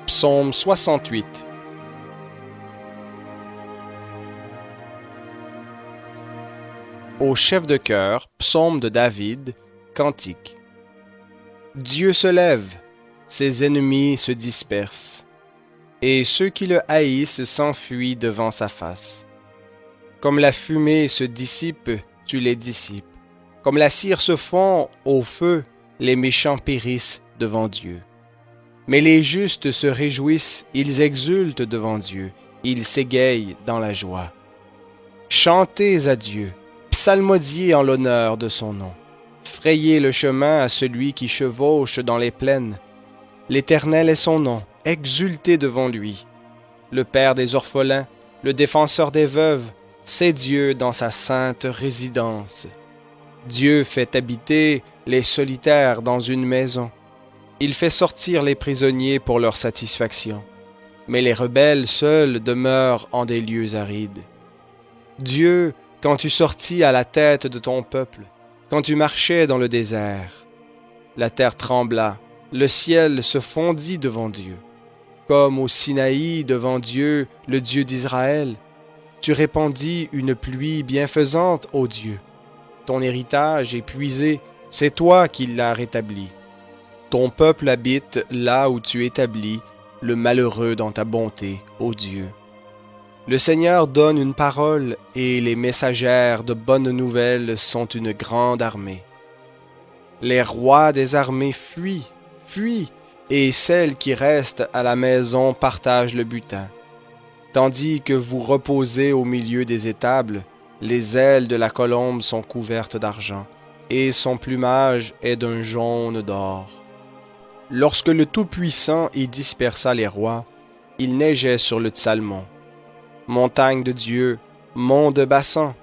Psaume 68. Au chef de chœur, psaume de David, cantique. Dieu se lève, ses ennemis se dispersent, et ceux qui le haïssent s'enfuient devant sa face. Comme la fumée se dissipe, tu les dissipes. Comme la cire se fond au feu, les méchants périssent devant Dieu. Mais les justes se réjouissent, ils exultent devant Dieu, ils s'égayent dans la joie. Chantez à Dieu, psalmodiez en l'honneur de son nom. Frayez le chemin à celui qui chevauche dans les plaines. L'Éternel est son nom, exultez devant lui. Le Père des orphelins, le défenseur des veuves, c'est Dieu dans sa sainte résidence. Dieu fait habiter les solitaires dans une maison. Il fait sortir les prisonniers pour leur satisfaction, mais les rebelles seuls demeurent en des lieux arides. Dieu, quand tu sortis à la tête de ton peuple, quand tu marchais dans le désert, la terre trembla, le ciel se fondit devant Dieu. Comme au Sinaï devant Dieu, le Dieu d'Israël, tu répandis une pluie bienfaisante, ô Dieu. Ton héritage épuisé, c'est toi qui l'as rétabli. Ton peuple habite là où tu établis le malheureux dans ta bonté, ô Dieu. Le Seigneur donne une parole et les messagères de bonnes nouvelles sont une grande armée. Les rois des armées fuient, et celles qui restent à la maison partagent le butin. Tandis que vous reposez au milieu des étables, les ailes de la colombe sont couvertes d'argent et son plumage est d'un jaune d'or. Lorsque le Tout-Puissant y dispersa les rois, il neigeait sur le Tsalmon. Montagne de Dieu, mont de Bassan,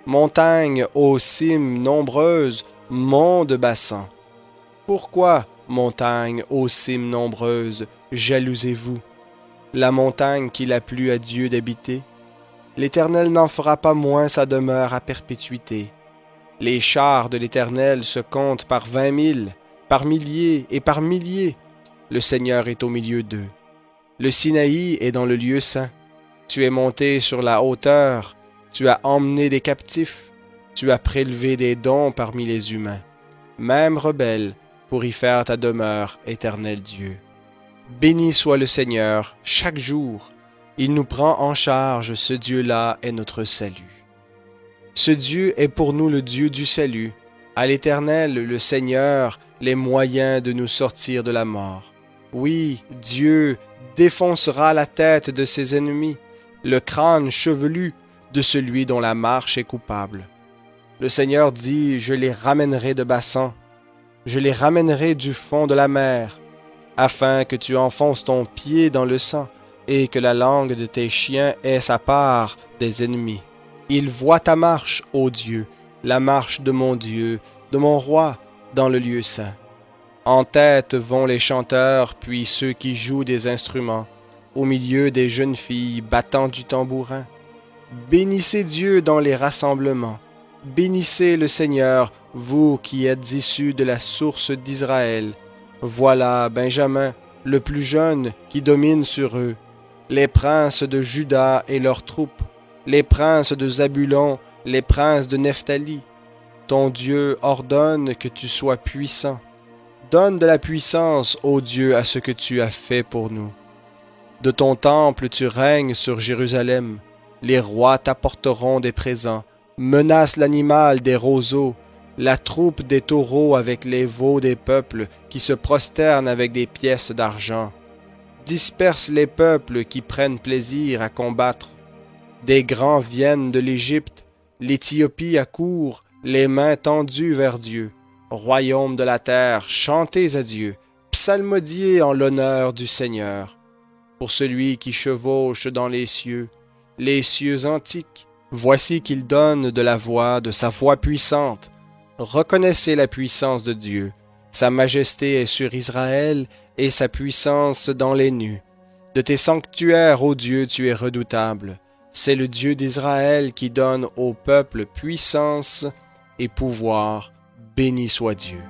montagne aux cimes nombreuses, mont de Bassan. Pourquoi, montagne aux cimes nombreuses, jalousez-vous? La montagne qu'il a plu à Dieu d'habiter? L'Éternel n'en fera pas moins sa demeure à perpétuité. Les chars de l'Éternel se comptent par 20 000, par milliers et par milliers. Le Seigneur est au milieu d'eux. Le Sinaï est dans le lieu saint. Tu es monté sur la hauteur, tu as emmené des captifs, tu as prélevé des dons parmi les humains, même rebelles, pour y faire ta demeure, éternel Dieu. Béni soit le Seigneur chaque jour. Il nous prend en charge, ce Dieu-là est notre salut. Ce Dieu est pour nous le Dieu du salut. À l'Éternel, le Seigneur, les moyens de nous sortir de la mort. Oui, Dieu défoncera la tête de ses ennemis, le crâne chevelu de celui dont la marche est coupable. Le Seigneur dit, je les ramènerai de Bassan, je les ramènerai du fond de la mer, afin que tu enfonces ton pied dans le sang et que la langue de tes chiens ait sa part des ennemis. Ils voient ta marche, ô Dieu, la marche de mon Dieu, de mon roi, dans le lieu saint. En tête vont les chanteurs, puis ceux qui jouent des instruments, au milieu des jeunes filles battant du tambourin. Bénissez Dieu dans les rassemblements. Bénissez le Seigneur, vous qui êtes issus de la source d'Israël. Voilà Benjamin, le plus jeune, qui domine sur eux. Les princes de Juda et leurs troupes, les princes de Zabulon, les princes de Nephtali. Ton Dieu ordonne que tu sois puissant. Donne de la puissance, ô Dieu, à ce que tu as fait pour nous. De ton temple tu règnes sur Jérusalem. Les rois t'apporteront des présents. Menace l'animal des roseaux, la troupe des taureaux avec les veaux des peuples qui se prosternent avec des pièces d'argent. Disperse les peuples qui prennent plaisir à combattre. Des grands viennent de l'Égypte, l'Éthiopie accourt, les mains tendues vers Dieu. Royaume de la terre, chantez à Dieu, psalmodiez en l'honneur du Seigneur. Pour celui qui chevauche dans les cieux antiques, voici qu'il donne de la voix, de sa voix puissante. Reconnaissez la puissance de Dieu. Sa majesté est sur Israël et sa puissance dans les nues. De tes sanctuaires, ô Dieu, tu es redoutable. C'est le Dieu d'Israël qui donne au peuple puissance et pouvoir. Béni soit Dieu.